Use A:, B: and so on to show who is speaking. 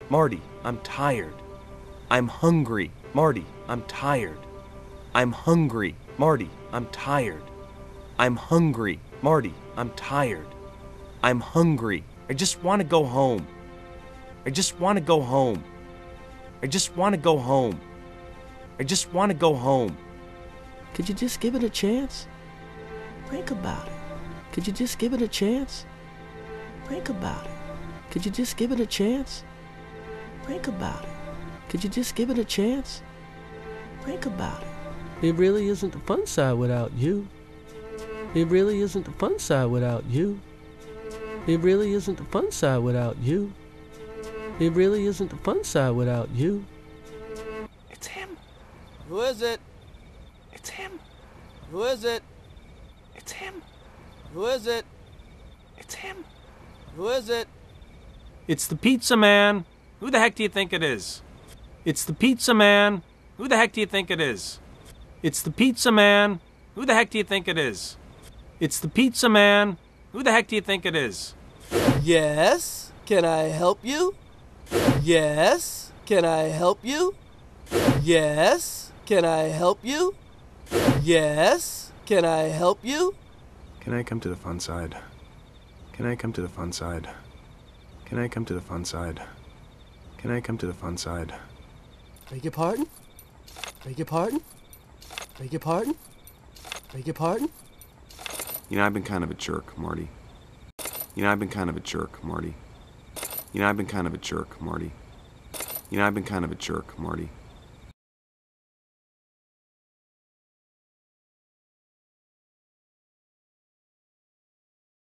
A: Marty, I'm tired. I'm hungry. Marty, I'm tired. I'm hungry. Marty, I'm tired. I'm hungry. Marty, I'm tired. I'm hungry. I just want to go home. I just want to go home. I just want to go home. I just want to go home.
B: Could you just give it a chance? Think about it. Could you just give it a chance? Think about it. Could you just give it a chance? Think about it. Could you just give it a chance? Think about it. It really isn't the fun side without you. It really isn't the fun side without you. It really isn't the fun side without you. It really isn't the fun side without you.
A: It's him.
C: Who is it?
A: It's him.
C: Who is it?
A: It's him.
C: Who is it?
A: It's him.
C: Who is it?
A: It's the pizza man. Who the heck do you think it is? It's the pizza man. Who the heck do you think it is? It's the pizza man. Who the heck do you think it is? It's the pizza man. Who the heck do you think it is?
C: Yes? Can I help you? Yes? Can I help you? Yes? Can I help you? Yes? Can I help you?
A: Can I come to the fun side? Can I come to the fun side? Can I come to the fun side? Can I come to the fun side?
C: Beg your pardon? Beg your pardon? Beg your pardon? Beg your pardon?
A: You know, I've been kind of a jerk, Marty. You know, I've been kind of a jerk, Marty. You know, I've been kind of a jerk, Marty. You know, I've been kind of a jerk, Marty.